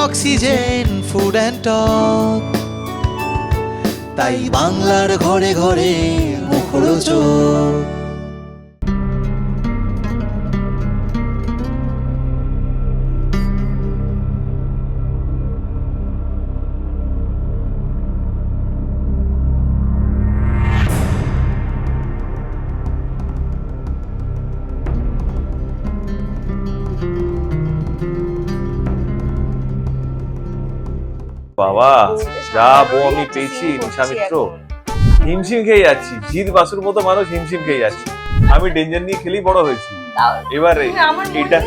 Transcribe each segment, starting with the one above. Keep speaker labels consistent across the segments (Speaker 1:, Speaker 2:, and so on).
Speaker 1: Oxygen food and talk, তাই বাংলার ঘরে ঘরে মুখরোচক।
Speaker 2: বাবা, যা বউ আমি পেয়েছি নিশা মিত্র, হিমশিম খেয়ে যাচ্ছি। জিৎ বাসুর মতো মানুষ হিমশিম খেয়ে যাচ্ছি। আমি ডেঞ্জার নিয়ে খেলেই বড় হয়েছি। এবারে এটা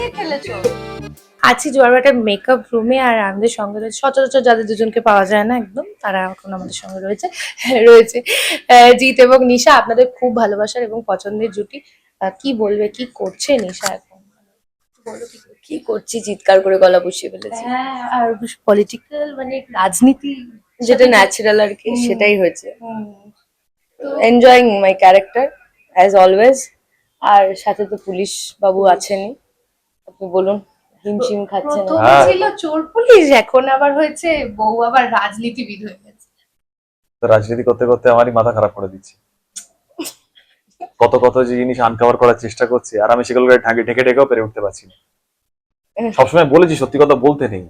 Speaker 3: আছি জোয়ারভাটার মেকআপ রুমে, আর আমাদের সঙ্গে রয়েছে সচরাচর যাদের দুজনকে পাওয়া যায় না একদম, তারা এখন আমাদের সঙ্গে রয়েছে রয়েছে জিৎ এবং নিশা, আপনাদের খুব ভালোবাসার এবং পছন্দের জুটি। কি বলবে, কি করছে নিশা এখন?
Speaker 4: কি করছি, চিৎকার করে গলা বসিয়ে ফেলেছি।
Speaker 3: হ্যাঁ, আর পলিটিক্যাল মানে রাজনীতি
Speaker 4: যেটা ন্যাচারাল আর কি, সেটাই হয়েছে।
Speaker 3: তো
Speaker 4: enjoying my character as always. আর সাথে তো পুলিশ বাবু আছেনই, আপনি বলুন, হিমশিম খাচ্ছে না?
Speaker 3: প্রথমে ছিল চোর পুলিশ, এখন আবার হয়েছে বউ আবার রাজনীতিবিদ হয়ে গেছে।
Speaker 2: তো রাজনীতি করতে করতে আমারই মাথা খারাপ করে দিচ্ছে। কত কত যে জিনিস আনকভার করার চেষ্টা করছি, আর আমি সেগুলোকে ঢেকে ঢেকেও পেরে উঠতে পারছি না। সবসময় বলেছি সত্যি কথা বলতে নেই,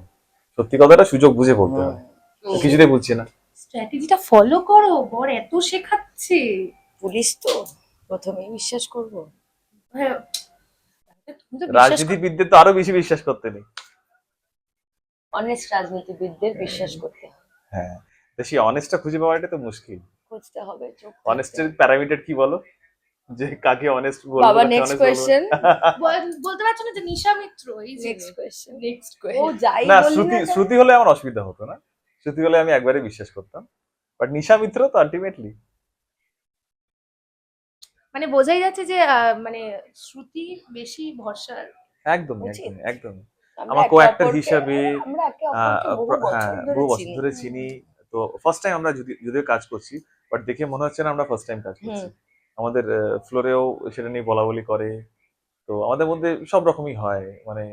Speaker 2: সত্যি কথাটা সুযোগ বুঝে বলতে হয়, কিছুতেই বুঝছি না।
Speaker 3: স্ট্র্যাটেজিটা ফলো করো, বর এত শেখাচ্ছে।
Speaker 4: পুলিশ তো প্রথমেই বিশ্বাস করবো?
Speaker 3: হ্যাঁ, তুমি তো বিশ্বাস
Speaker 2: রাজনীতিবিদদের তো আরো বেশি বিশ্বাস করতে নেই।
Speaker 4: অনেস্ট রাজনীতিবিদদের বিশ্বাস করতে হবে।
Speaker 2: হ্যাঁ, তো সেই অনেস্টটা খুঁজে পাওয়াটা তো মুশকিল।
Speaker 4: খুঁজতে হবে, চোখ
Speaker 2: অনেস্টের প্যারামিটার কি বলো, যে কাকে অনেস্ট বলবো?
Speaker 4: বাবা, নেক্সট কোয়েশ্চেন।
Speaker 3: বলতে পারছো না যে নিশা মিত্র, এই যে
Speaker 4: নেক্সট কোয়েশ্চেন।
Speaker 3: নেক্সট
Speaker 4: ও
Speaker 3: কোয়েশ্চেন।
Speaker 4: যাই
Speaker 2: না,
Speaker 4: বলি
Speaker 2: শ্রুতি
Speaker 4: না,
Speaker 2: শ্রুতি হলে আমার অসুবিধা হতো না, শ্রুতি হলে আমি একবারে বিশ্বাস করতাম, বাট নিশা মিত্র তো আলটিমেটলি
Speaker 3: মানে বোঝাই যাচ্ছে যে মানে শ্রুতি বেশি ভরসার।
Speaker 2: একদমই
Speaker 4: উচিত।
Speaker 2: একদমই একদমই।
Speaker 4: আমরা
Speaker 2: আমার কো
Speaker 4: একে
Speaker 2: অ্যাক্টর
Speaker 4: অপরকে
Speaker 2: হিসাবে
Speaker 4: আমরা একে অপরকে বহু
Speaker 2: হ্যাঁ,
Speaker 4: বছর ধরে
Speaker 2: বহু বছর
Speaker 4: চিনি।
Speaker 2: ধরে চিনি। তো ফার্স্ট টাইম আমরা যদিও কাজ করছি, বাট দেখে মনে হচ্ছে না আমরা ফার্স্ট টাইম কাজ করছি। আমাদের ফ্লোরেও সেটা নিয়ে বলা বলি করে। তো আমাদের মধ্যে সব রকমই হয়, মানে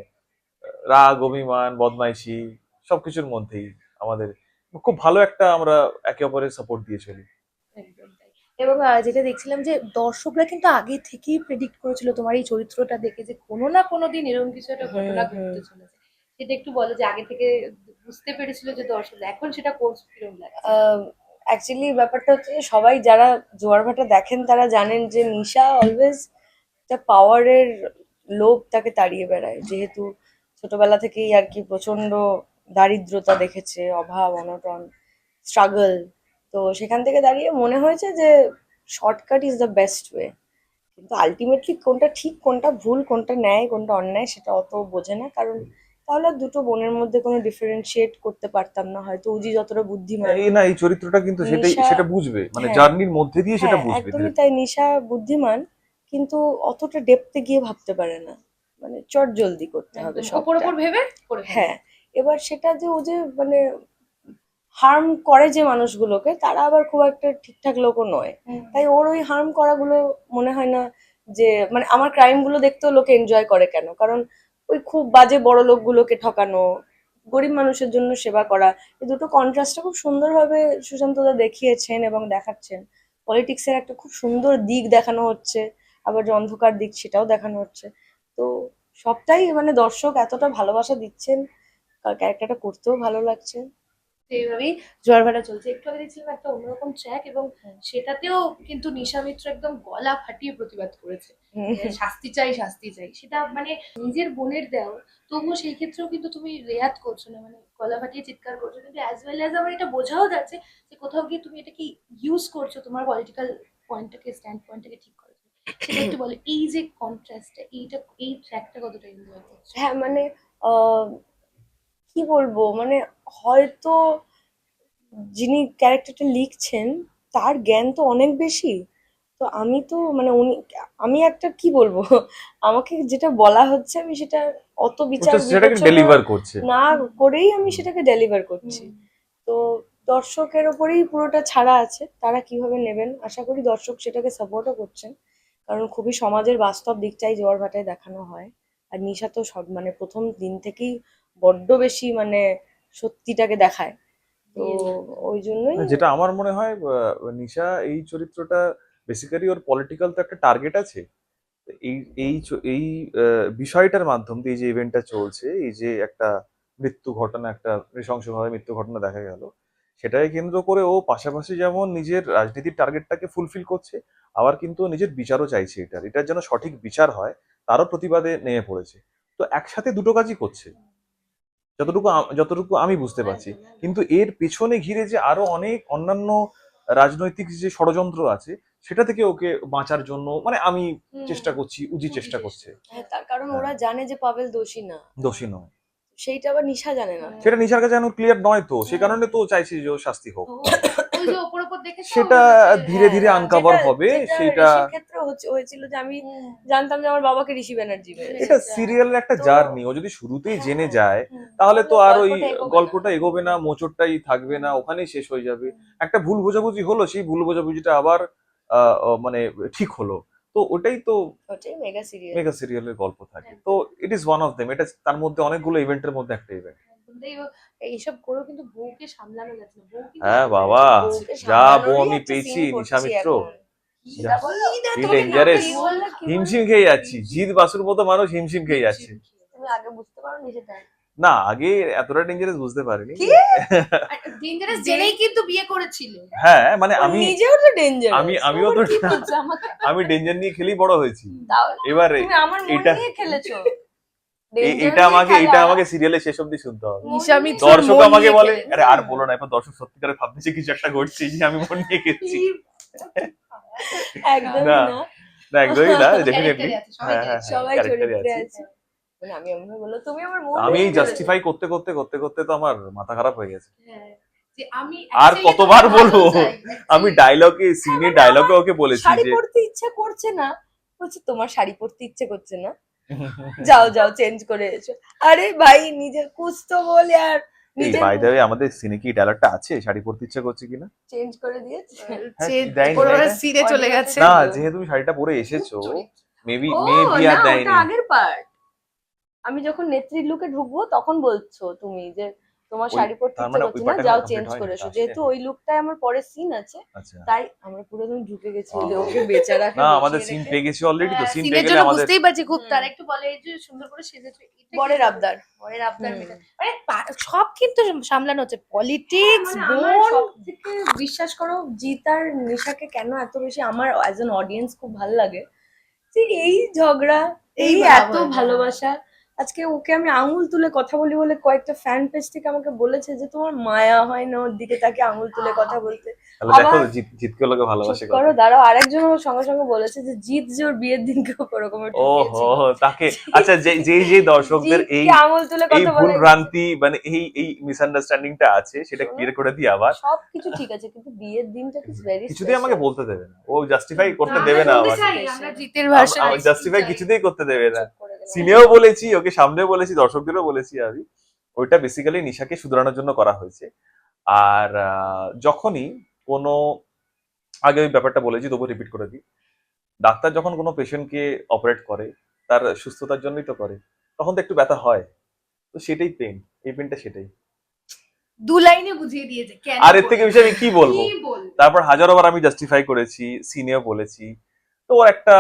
Speaker 2: রাগ, অভিমান, বদমাইশি সবকিছুর মধ্যেই আমাদের খুব ভালো একটা, আমরা একে অপরের সাপোর্ট দিয়ে চলি।
Speaker 3: একদম তাই। এবং যেটা দেখছিলাম যে দর্শকরা কিন্তু আগে থেকেই প্রেডিক্ট করেছিল তোমার এই চরিত্রটা দেখে যে কোনো না কোনো দিন এরকম কিছু একটা ঘটনা ঘটতে চলেছে। সেটা একটু বলো, যে আগে থেকে বুঝতে পেরেছিল যে দর্শক, এখন সেটা কোর্স কিরকম লাগছে?
Speaker 4: অ্যাকচুয়ালি ব্যাপারটা হচ্ছে যে সবাই যারা জোয়ারভাটা দেখেন তারা জানেন যে নিশা অলওয়েজ একটা পাওয়ারের লোভ তাকে তাড়িয়ে বেড়ায়, যেহেতু ছোটবেলা থেকেই আর কি প্রচন্ড দারিদ্রতা দেখেছে, অভাব অনটন, স্ট্রাগল। তো সেখান থেকে দাঁড়িয়ে মনে হয়েছে যে shortcut is the best way. কিন্তু আলটিমেটলি কোনটা ঠিক, কোনটা ভুল, কোনটা ন্যায়, কোনটা অন্যায়, সেটা অত বোঝে না। কারণ তাহলে আর দুটো বোনের মধ্যে কোনো ডিফারেন্সিয়েট করতে পারতাম না। হয়তো উজি যতটা বুদ্ধিমান,
Speaker 2: এই না, এই চরিত্রটা কিন্তু সেটাই,
Speaker 4: নিশা,
Speaker 2: সেটা বুঝবে, মানে
Speaker 4: হ্যাঁ
Speaker 2: জার্নির মধ্যে দিয়ে সেটা
Speaker 4: হ্যাঁ
Speaker 2: বুঝবে ধীরে
Speaker 4: একদমই
Speaker 2: ধীরে।
Speaker 4: তাই। নিশা বুদ্ধিমান, কিন্তু অতটা ডেপথে গিয়ে ভাবতে পারে না। মানে চট জলদি করতে হবে
Speaker 3: একদম ওপর
Speaker 4: সবটা।
Speaker 3: ওপর ভেবে করে ফেলে।
Speaker 4: হ্যাঁ, এবার সেটা যে ও যে মানে হার্ম করে যে মানুষগুলোকে, তারা আবার খুব একটা ঠিকঠাক লোকও নয়। তাই ওর ওই হার্ম করাগুলো মনে হয় না যে, মানে আমার ক্রাইম গুলো দেখতেও লোকে এনজয় করে কেন, কারণ ওই খুব বাজে বড় লোকগুলোকে ঠকানো, গরিব মানুষের জন্য সেবা করা, এই দুটো কন্ট্রাস্টটা খুব সুন্দরভাবে সুশান্তদা দেখিয়েছেন এবং দেখাচ্ছেন। পলিটিক্সের একটা খুব সুন্দর দিক দেখানো হচ্ছে, আবার যে অন্ধকার দিক সেটাও দেখানো হচ্ছে। তো সবটাই মানে দর্শক এতটা ভালোবাসা দিচ্ছেন, ক্যারেক্টারটা করতেও ভালো লাগছে।
Speaker 3: তো এইভাবেই জোয়ারভাটা চলছে। একটু আগে দেখছিলাম একটা অন্যরকম ট্র্যাক, এবং সেটাতেও কিন্তু নিশা মিত্র একদম গলা ফাটিয়ে প্রতিবাদ করেছে, যে শাস্তি চাই শাস্তি চাই। সেটা মানে নিজের বোনের দেওয়া, তবুও সেই ক্ষেত্রেও কিন্তু তুমি রেয়াত করছো না, মানে গলা ফাটিয়ে চিৎকার করছো, কিন্তু অ্যাজ ওয়েল অ্যাজ আমার এটা বোঝাও যাচ্ছে যে কোথাও গিয়ে তুমি এটা কি ইউজ করছো তোমার পলিটিক্যাল পয়েন্টটাকে, স্ট্যান্ড পয়েন্টটাকে ঠিক করার জন্য। সেটা একটু বলো, এই যে কন্ট্রাস্টটা, এইটা এই ট্র্যাকটা কতটা এনজয় করছো?
Speaker 4: হ্যাঁ মানে আহ, কি বলবো, মানে হয়তো যিনি ক্যারেক্টারটা লিখছেন তার জ্ঞান তো অনেক বেশি। তো আমি তো মানে উনি, আমি একটা কি বলবো, আমাকে যেটা বলা হচ্ছে আমি সেটা অত বিচার
Speaker 2: সেটাকে
Speaker 4: বিবেচনা
Speaker 2: ডেলিভার করছে।
Speaker 4: না করেই আমি সেটাকে ডেলিভার করছি। তো দর্শকের ওপরেই পুরোটা ছাড়া আছে, তারা কিভাবে নেবেন। আশা করি দর্শক সেটাকে সাপোর্টও করছেন, কারণ খুবই সমাজের বাস্তব দিকটাই জোয়ার ভাটায় দেখানো হয়। আর নিশা তো সব মানে প্রথম দিন থেকেই বড্ড বেশি মানে সত্যিটাকে দেখায়। তো ওই জন্যই
Speaker 2: যেটা আমার মনে হয় নিশা এই চরিত্রটা বেসিক্যালি ওর পলিটিক্যাল তো একটা টার্গেট আছে। এই এই বিষয়টার মাধ্যম দিয়ে যে ইভেন্টটা চলছে, এই যে একটা মৃত্যু ঘটনা, একটা নৃশংসভাবে মৃত্যু ঘটনা দেখা গেল, সেটাকে কেন্দ্র করে ও পাশাপাশি যেমন নিজের রাজনীতির টার্গেটটাকে ফুলফিল করছে, আবার কিন্তু ও নিজের বিচারও চাইছে, এটার যেন সঠিক বিচার হয় তারও প্রতিবাদে নেমে পড়েছে। তো একসাথে দুটো কাজই করছে, যতটুকু আমি বুঝতে পারছি। কিন্তু এর পেছনে ঘিরে যে আরো অনেক অন্যান্য রাজনৈতিক যে ষড়যন্ত্র আছে, সেটা থেকে ওকে বাঁচার জন্য মানে আমি চেষ্টা করছি, উজি চেষ্টা করছে।
Speaker 4: হ্যাঁ, তার কারণ
Speaker 2: হ্যাঁ।
Speaker 4: ওরা জানে যে পাভেল দোষী না,
Speaker 2: দোষী নয়,
Speaker 4: সেইটা আবার নিশা জানে না।
Speaker 2: সেটা নিশার কাছে এখন ক্লিয়ার নয়, তো সে কারণে তো ও চাইছে যে ও শাস্তি হোক।
Speaker 3: ওই যে ওপর ওপর দেখেছো
Speaker 2: সেটা ধীরে ধীরে
Speaker 4: হ্যাঁ,
Speaker 2: আনকাভার
Speaker 4: যেটা-
Speaker 2: হবে,
Speaker 4: যেটা
Speaker 2: সেটা
Speaker 4: ঋষির ক্ষেত্রে হয়েছিল যে আমি জানতাম যে আমার বাবাকে ঋষি ব্যানার্জি মেরেছে।
Speaker 2: এটা সিরিয়ালের একটা
Speaker 4: তো-
Speaker 2: জার্নি, ও যদি শুরুতেই
Speaker 4: হ্যাঁ,
Speaker 2: জেনে যায়
Speaker 4: হুম,
Speaker 2: তাহলে তো আর ওই
Speaker 4: গল্পটা এগোবে না।
Speaker 2: গল্পটা এগোবে না, মোচড়টাই থাকবে না, ওখানেই শেষ হয়ে যাবে। একটা ভুল বোঝাবুঝি হলো, সেই ভুল বোঝাবুঝিটা আবার মানে ঠিক হলো, তো ওটাই তো
Speaker 4: ওটাই মেগা সিরিয়াল।
Speaker 2: মেগা সিরিয়ালের গল্প থাকে। তো it is one of them, এটা তার মধ্যে অনেকগুলো ইভেন্টের মধ্যে একটা ইভেন্ট।
Speaker 3: এইসব করেও কিন্তু বউকে সামলানো যাচ্ছে না, বউ কিন্তু
Speaker 2: হ্যাঁ
Speaker 3: একেবারে
Speaker 2: বাবা,
Speaker 4: বউকে
Speaker 2: যা
Speaker 4: সামলানোরই
Speaker 2: বউ আমি
Speaker 4: একটা
Speaker 2: পেয়েছি
Speaker 4: scene করছি
Speaker 2: নিশা মিত্র,
Speaker 4: এখন।
Speaker 2: যা
Speaker 4: বলো,
Speaker 2: কি
Speaker 4: তোমাকে
Speaker 2: ডেঞ্জারাস,
Speaker 4: কি বললে, কি বললে?
Speaker 2: হিমশিম খেয়ে যাচ্ছি, জিৎ বাসুর মতো মানুষ হিমশিম খেয়ে যাচ্ছে।
Speaker 4: তুমি আগে বুঝতে পারো নি সেটা?
Speaker 2: না, আগে এতটা ডেঞ্জারাস বুঝতে পারিনি।
Speaker 4: কি?
Speaker 3: ডেঞ্জারাস জেনেই কিন্তু বিয়ে করেছিল।
Speaker 2: হ্যাঁ মানে
Speaker 4: ও
Speaker 2: আমি
Speaker 4: নিজেও তো ডেঞ্জারাস।
Speaker 2: আমিও তো
Speaker 3: কি বলছো আমাকে?
Speaker 2: আমি ডেঞ্জার নিয়ে খেলেই বড় হয়েছি।
Speaker 4: তাহলে
Speaker 2: এবারে
Speaker 4: তুমি আমার মন
Speaker 2: এটা
Speaker 4: নিয়ে খেলেছো।
Speaker 2: এটা আমাকে সিরিয়ালে শেষ অব্দি শুনতে হবে।
Speaker 3: নিশা মিত্র
Speaker 2: দর্শক
Speaker 3: মন
Speaker 2: আমাকে
Speaker 3: নিয়ে
Speaker 2: বলে,
Speaker 3: খেলেছে।
Speaker 2: আরে আর বলো না, এবার দর্শক সত্যিকারে ভাবছে কিছু একটা ঘটছে যে আমি মন নিয়ে গেছি।
Speaker 4: একদমই
Speaker 2: না,
Speaker 4: না।
Speaker 2: না একদমই না, ডেফিনেটলি।
Speaker 3: Character-এ আছে, সবাই
Speaker 2: হ্যাঁ হ্যাঁ
Speaker 4: সবাই
Speaker 2: ক্যারেক্টারে
Speaker 4: চরিত্রে
Speaker 2: আছে।
Speaker 4: আছে। মানে আমি এমন বললো তুমি আমার মন
Speaker 2: আমি
Speaker 4: নিয়ে
Speaker 2: এই
Speaker 4: খেলেছো।
Speaker 2: জাস্টিফাই করতে করতে করতে করতে তো আমার মাথা খারাপ হয়ে গেছে।
Speaker 3: হ্যাঁ, যে আমি
Speaker 2: আর
Speaker 3: actually
Speaker 2: কতবার
Speaker 3: তোমার
Speaker 2: বলবো,
Speaker 3: ভালো চাই,
Speaker 2: আমি
Speaker 3: actually।
Speaker 2: ডায়লগে সিনে ডায়লগে ওকে বলেছি
Speaker 4: শাড়ি
Speaker 2: যে
Speaker 4: পরতে ইচ্ছে করছে না, বলছে তোমার শাড়ি পরতে ইচ্ছে করছে না, যাও যাও চেঞ্জ করে এসো। আরে ভাই নিজের কুছ তো বল यार,
Speaker 2: এই
Speaker 4: নিজের
Speaker 2: বাই দ্য ওয়ে আমাদের সিনে কি ডায়লগটা আছে শাড়ি পরতে ইচ্ছা করছে কিনা?
Speaker 4: চেঞ্জ করে দিয়েছে।
Speaker 2: হ্যাঁ,
Speaker 3: সে
Speaker 2: দেয়নি,
Speaker 3: ওর
Speaker 2: দেয় না?
Speaker 3: সিরে চলে গেছে।
Speaker 2: না, যেহেতু তুমি শাড়িটা পরে এসেছো, মেবি
Speaker 4: ও
Speaker 2: আর
Speaker 4: না,
Speaker 2: দেয়নি।
Speaker 4: ওটা আগের পার্ট। আমি যখন নেত্রীর লুকে ঢুকবো তখন বলছো তুমি যে তোমার
Speaker 2: ওই-
Speaker 4: শাড়ি পরতে
Speaker 2: তার
Speaker 4: ইচ্ছে
Speaker 2: মানে
Speaker 4: করছে
Speaker 2: ওই
Speaker 4: না,
Speaker 2: part
Speaker 4: যাও
Speaker 2: এখনো
Speaker 4: চেঞ্জ
Speaker 2: complete
Speaker 4: করে
Speaker 2: হয়নি,
Speaker 4: এসো।
Speaker 2: আচ্ছা।
Speaker 4: যেহেতু ওই লুকটায় আমার পরের সিন আছে,
Speaker 2: আচ্ছা,
Speaker 4: তাই আমরা পুরো তুমি ঢুকে গেছি যে
Speaker 2: ও।
Speaker 4: ওকে বেচারাকে
Speaker 2: না
Speaker 4: বসিয়ে
Speaker 2: আমাদের সিন
Speaker 4: রেখে-
Speaker 2: পেয়ে গেছি অলরেডি, তো
Speaker 3: হ্যাঁ,
Speaker 2: সিন
Speaker 3: সিনের
Speaker 2: পেয়ে গেলে
Speaker 3: জন্য
Speaker 2: আমাদের
Speaker 3: বুঝতেই পারছি খুব,
Speaker 4: হুম।
Speaker 3: তার একটু বলে এই যে সুন্দর করে সেজেছো, এটা
Speaker 4: বরের
Speaker 3: কি
Speaker 4: আবদার।
Speaker 3: বরের আবদার
Speaker 4: হুম।
Speaker 3: মেটানো। মানে সব কিন্তু সামলানো হচ্ছে, পলিটিক্স,
Speaker 4: মানে আমার
Speaker 3: বোন।
Speaker 4: সবথেকে বিশ্বাস করো জিৎ আর নিশাকে কেন এত বেশি আমার অ্যাজ অ্যান অডিয়েন্স খুব ভালো লাগে, যে এই ঝগড়া, এই
Speaker 3: ভাব
Speaker 4: এত
Speaker 3: হয়ে যায়।
Speaker 4: ভালোবাসা। আজকে ওকে আমি আঙুল তুলে কথা বলি বলে কয়েকটা ফ্যান পেজ থেকে আমাকে বলেছে যে তোমার মায়া হয় না ওর দিকে তাকে আঙুল তুলে কথা বলতে।
Speaker 2: তাহলে দেখো
Speaker 4: আবার-
Speaker 2: জিতকে লোকে ভালোবাসে
Speaker 4: চুপ
Speaker 2: কত।
Speaker 4: করো, দাঁড়াও, আরেকজন আমার সঙ্গে সঙ্গে বলেছে যে জিৎ যে ওর বিয়ের দিনকে ওরকম একটু
Speaker 2: ও
Speaker 4: দিয়েছিল।
Speaker 2: হো, তাকে আচ্ছা যে দর্শকদের এই
Speaker 4: জিৎকে আঙুল তুলে
Speaker 2: এই
Speaker 4: কথা
Speaker 2: ভুল
Speaker 4: বলে
Speaker 2: ভ্রান্তি মানে এই মিসআন্ডারস্ট্যান্ডিংটা আছে, সেটা
Speaker 4: শোনো।
Speaker 2: ক্লিয়ার করে দিই আবার।
Speaker 4: সবকিছু ঠিক আছে কিন্তু বিয়ের দিনটা কি ভেরি
Speaker 2: কিছুতেই আমাকে বলতে দেবে না, ও জাস্টিফাই করতে
Speaker 3: আমরা
Speaker 2: দেবে না
Speaker 3: বলতে
Speaker 2: আমাকে।
Speaker 3: চাই, আমরা জিতের ভার্সন
Speaker 2: আমার জাস্টিফাই কিছুতেই করতে দেবে না।
Speaker 4: সিনেও
Speaker 2: সিনেও বলেছি, ওকে সামনেও বলেছি, দর্শকদেরও বলেছি আমি, ওইটা বেসিক্যালি নিশাকে শুধরানোর জন্য করা হয়েছে। আর যখনই কোনো, আগে ওই ব্যাপারটা বলেছি তবু রিপিট করে দিই, ডাক্তার যখন কোনো পেশেন্টকে অপারেট করে তার সুস্থতার জন্যই তো করে, তখন তো একটু ব্যথা হয়, তো সেটাই পেন, এই পেনটা সেটাই।
Speaker 3: দু লাইনে বুঝিয়ে দিয়েছে কেন
Speaker 2: আর এর থেকে বেশি আমি কি বলবো?
Speaker 3: কি বলবো?
Speaker 2: তারপর হাজারোবার আমি জাস্টিফাই করেছি, সিনেও বলেছি, তো ওর একটা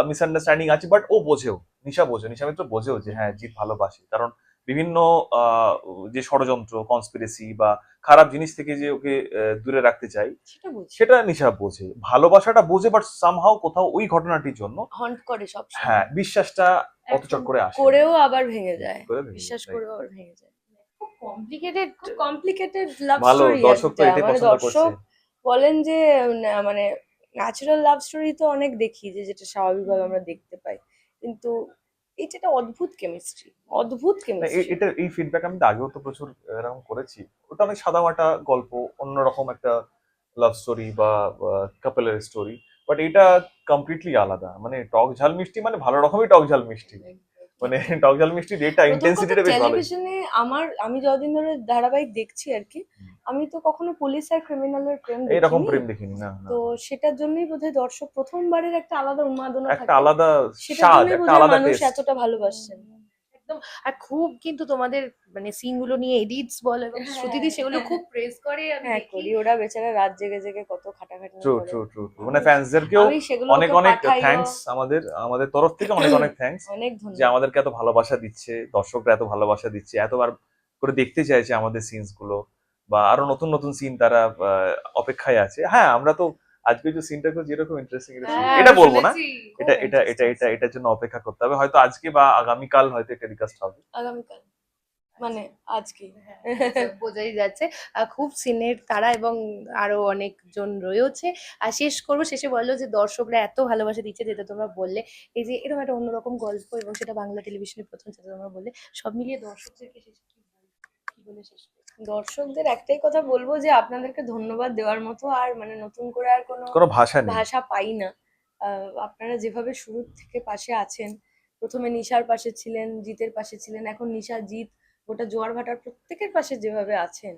Speaker 2: মিসআন্ডারস্ট্যান্ডিং আছে, বাট ও বোঝেও, নিশা মিত্র বোঝেও যে হ্যাঁ জিৎ ভালোবাসে, কারণ বিভিন্ন যে ষড়যন্ত্র, কনস্পিরেসি বা খারাপ জিনিস থেকে যে ওকে দূরে রাখতে চাই,
Speaker 4: সেটা বুঝি,
Speaker 2: সেটা নিশা বোঝে, ভালোবাসাটা বোঝে, বাট সামহাও কোথাও ওই ঘটনাটির জন্য
Speaker 4: হন্ট করে সব সময়।
Speaker 2: হ্যাঁ বিশ্বাসটা অত চট করে আসে না।
Speaker 4: করেও আবার ভেঙে যায়,
Speaker 2: করে ভেঙে
Speaker 4: বিশ্বাস
Speaker 2: যায়।
Speaker 4: করেও আবার ভেঙে যায়।
Speaker 3: খুব কমপ্লিকেটেড।
Speaker 4: কমপ্লিকেটেড লাভ
Speaker 2: ভালো,
Speaker 4: স্টোরি।
Speaker 2: দর্শক তো এটাই পছন্দ করছে।
Speaker 4: দর্শক বলেন যে মানে ন্যাচারাল লাভ স্টোরি তো অনেক দেখি, যে যেটা স্বাভাবিকভাবে আমরা দেখতে পাই, কিন্তু এটা একটা অদ্ভুত কেমিস্ট্রি, অদ্ভুত
Speaker 2: না,
Speaker 4: কেমিস্ট্রি।
Speaker 2: এটা এই ফিডব্যাক আমি তো আগেও তো প্রচুর এরকম করেছি, ওটা অনেক সাদামাটা গল্প, অন্যরকম একটা লাভ স্টোরি বা কাপলের স্টোরি, বাট এটা কমপ্লিটলি আলাদা, মানে টক ঝাল মিষ্টি, মানে ভালো রকমই টক ঝাল মিষ্টি, মানে টক ঝাল মিষ্টি রেটটা ইন্টেন্সিটিটা বেশ ভালো।
Speaker 4: টেলিভিশনে আমি যতদিন ধরে ধারাবাহিক দেখছি আর কি, আমি তো কখনো পুলিশ আর ক্রিমিনালের প্রেম
Speaker 2: এইরকম
Speaker 4: দেখিনি।
Speaker 2: প্রেম দেখিনি, না না,
Speaker 4: তো সেটার জন্যই বোধহয় দর্শক প্রথমবারের একটা আলাদা উন্মাদনা
Speaker 2: একটা
Speaker 4: থাকে,
Speaker 2: আলাদা
Speaker 4: সেটার
Speaker 2: স্বাদ,
Speaker 4: জন্যই
Speaker 2: একটা
Speaker 4: বোধহয়
Speaker 2: আলাদা
Speaker 4: মানুষ
Speaker 2: টেস্ট।
Speaker 4: এতটা ভালোবাসছেন।
Speaker 3: একদম। আর খুব কিন্তু তোমাদের মানে সিন গুলো নিয়ে এডিটস বলো এবং
Speaker 4: হ্যাঁ।
Speaker 3: শ্রুতিদি সেগুলো খুব প্রেস করে আমি
Speaker 4: হ্যাঁ
Speaker 3: দেখি।
Speaker 4: করি, ওরা বেচারা রাত জেগে জেগে কত খাটাখাটনি
Speaker 2: ট্রু
Speaker 4: করে।
Speaker 2: ট্রু ট্রু মানে ফ্যান্সদেরকেও
Speaker 4: আমি সেগুলো
Speaker 2: অনেক
Speaker 4: ওকে
Speaker 2: অনেক
Speaker 4: পাঠাইও।
Speaker 2: থ্যাঙ্কস, আমাদের তরফ থেকে অনেক অনেক থ্যাঙ্কস
Speaker 4: অনেক
Speaker 2: যে
Speaker 4: ধন্যবাদ।
Speaker 2: আমাদেরকে এত ভালোবাসা দিচ্ছে, দর্শকরা এত ভালোবাসা দিচ্ছে, এতবার করে দেখতে চাইছে আমাদের সিনস গুলো, বা আরো নতুন নতুন সিন তারা অপেক্ষায় আছে। হ্যাঁ আমরা তো আজকে যে সিনটা যেরকম ইন্টারেস্টিং
Speaker 3: হ্যাঁ,
Speaker 2: এটা বলবো না,
Speaker 3: শুনেছি।
Speaker 2: এটা
Speaker 4: খুব
Speaker 2: এটা এটা
Speaker 4: interesting
Speaker 2: এটা এটার জন্য অপেক্ষা করতে হবে, হয়তো আজকে বা আগামীকাল হয়তো এটা রিকাস্ট হবে।
Speaker 4: আগামীকাল মানে আজকে।
Speaker 3: বোঝাই যাচ্ছে খুব সিনের তারা এবং আরো অনেকজন রয়েছে। আর শেষ করবো, শেষে বললো যে দর্শকরা এত ভালোবাসা দিচ্ছে, যেটা তোমরা বললে এই যে এরকম একটা অন্যরকম গল্প এবং সেটা বাংলা টেলিভিশনের প্রথম, যেটা তোমরা বললে, সব মিলিয়ে দর্শকদেরকে শেষে কি বলে শেষ করবে?
Speaker 4: দর্শকদের একটাই কথা বলবো যে আপনাদেরকে ধন্যবাদ দেওয়ার মতো আর মানে নতুন করে আর কোনো
Speaker 2: কোনো ভাষা নেই।
Speaker 4: ভাষা পাই না। আপনারা যেভাবে শুরু থেকে পাশে আছেন, প্রথমে নিশার পাশে ছিলেন, জিতের পাশে ছিলেন, এখন নিশা, জিৎ, গোটা জোয়ার ভাটার প্রত্যেকের পাশে যেভাবে আছেন,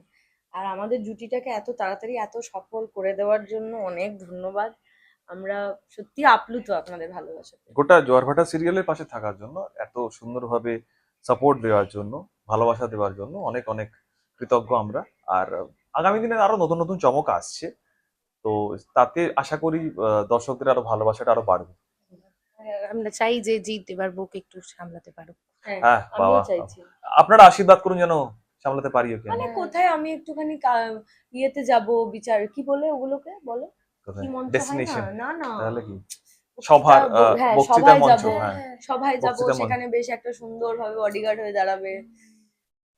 Speaker 4: আর আমাদের জুটিটাকে এত তাড়াতাড়ি এত সফল করে দেওয়ার জন্য অনেক ধন্যবাদ। আমরা সত্যি আপ্লুত আপনাদের ভালোবাসাতে।
Speaker 2: গোটা জোয়ারভাটা সিরিয়ালের পাশে থাকার জন্য, এত সুন্দরভাবে সাপোর্ট দেওয়ার জন্য, ভালোবাসা দেওয়ার জন্য অনেক অনেক কৃতজ্ঞ আমরা। আর আগামী দিনে আরো নতুন নতুন চমক আসছে, তো তাতে আশা করি দর্শকদের আরো ভালোবাসাটা আরো বাড়বে।
Speaker 3: আমরা চাই যে জিৎ এবার বুক একটু সামলাতে পারো।
Speaker 4: হ্যাঁ,
Speaker 2: হ্যাঁ
Speaker 4: আমিও
Speaker 2: বাবা,
Speaker 4: চাইছি।
Speaker 2: আপনারা আশীর্বাদ করুন যেন সামলাতে পারি ওকে।
Speaker 4: মানে কোথায় আমি একটুখানি ইয়েতে যাব, বিচার কি বলে ওগুলোকে বলো, কি মঞ্চ হয়
Speaker 2: ডেস্টিনেশন,
Speaker 4: না? না না,
Speaker 2: তাহলে কি
Speaker 4: বক্তৃতা,
Speaker 2: সভার
Speaker 4: হ্যাঁ
Speaker 2: বক্তৃতা
Speaker 4: সভায়
Speaker 2: মঞ্চ,
Speaker 4: যাব,
Speaker 2: হ্যাঁ
Speaker 4: সভায় যাব,
Speaker 2: বক্তৃতা মঞ্চ।
Speaker 4: সেখানে বেশ একটা সুন্দরভাবে বডিগার্ড হয়ে দাঁড়াবে,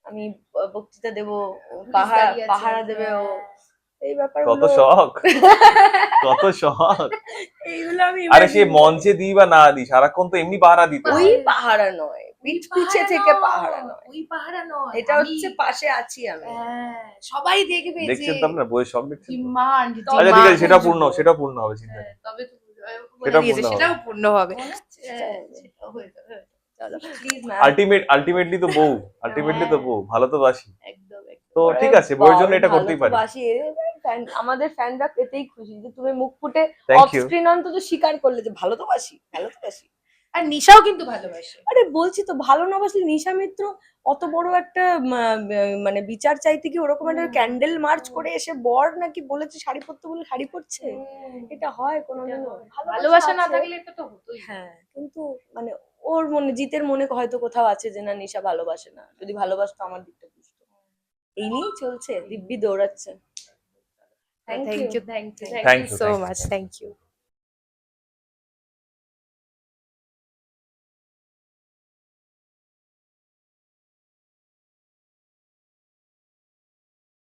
Speaker 4: আমি বক্তৃতা দেব, পাহারা দেবে ও, এই
Speaker 2: কত
Speaker 4: ব্যাপারগুলো
Speaker 2: শখ, কত শখ।
Speaker 4: এইগুলো আমি
Speaker 2: আরে সে
Speaker 4: imagine
Speaker 2: মঞ্চে দিই বা না দিই, সারাক্ষণ তো এমনি পাহারা দিতে
Speaker 4: ওই
Speaker 2: হয়।
Speaker 4: পাহারা নয়, পিছে থেকে পাহারা নয়,
Speaker 3: ওই পাহারা নয়,
Speaker 4: এটা
Speaker 3: আমি-
Speaker 4: হচ্ছে পাশে আছি আমি।
Speaker 3: হ্যাঁ, সবাই দেখবে যে
Speaker 2: দেখছেন তো আপনার বইয়ের শখ দেখছেন তো?
Speaker 3: ডিমান্ড,
Speaker 2: আচ্ছা ঠিক আছে, সেটা পূর্ণ, সেটা পূর্ণ হবে, চিন্তা নেই।
Speaker 3: তবে তো
Speaker 2: সেটাও
Speaker 3: সেটাও দিয়েছে,
Speaker 2: পূর্ণ হবে।
Speaker 3: সেটাও পূর্ণ হবে।
Speaker 4: হ্যাঁ,
Speaker 3: সেটাও হয়ে যাবে।
Speaker 4: চলো প্লিজ ম্যাম।
Speaker 2: আলটিমেটলি তো বউ, আলটিমেটলি তো বউ, ভালো তো বাসি।
Speaker 3: একদম একদম।
Speaker 2: তো ঠিক আছে, বইয়ের জন্য এটা করতেই পারি।
Speaker 4: আমাদের ফ্যানরা পেতেই খুশি যে তুমি মুখ ফুটে
Speaker 2: Thank
Speaker 4: অফ
Speaker 2: you.
Speaker 4: স্ক্রিন অন্তত স্বীকার করলে যে ভালো তো বাসি, ভালো তো বাসি।
Speaker 3: আর নিশাও কিন্তু ভালোবাসে।
Speaker 4: আরে বলছি তো, ভালো না বাসলে নিশা মিত্র অত বড় একটা মানে বিচার চাইতে কি ওরকম একটা ক্যান্ডেল মার্চ করে এসে বর নাকি বলেছে শাড়ি পরতে বলে শাড়ি পরছে, এটা হয় কোনোদিনও?
Speaker 3: ভালোবাসা না
Speaker 4: আছে।
Speaker 3: থাকলে এটা তো হতোই।
Speaker 4: হ্যাঁ, কিন্তু মানে ওর মনে, জিতের মনে হয়তো কোথাও আছে যে না নিশা ভালোবাসে না, যদি ভালোবাসতো আমার দিকটা বুঝতো। এই নিয়েই চলছে, দিব্যি দৌড়াচ্ছে।
Speaker 3: Thank you, thank you,
Speaker 2: Thank
Speaker 3: thank
Speaker 2: you,
Speaker 3: you so
Speaker 2: thank you.
Speaker 3: Much, thank you.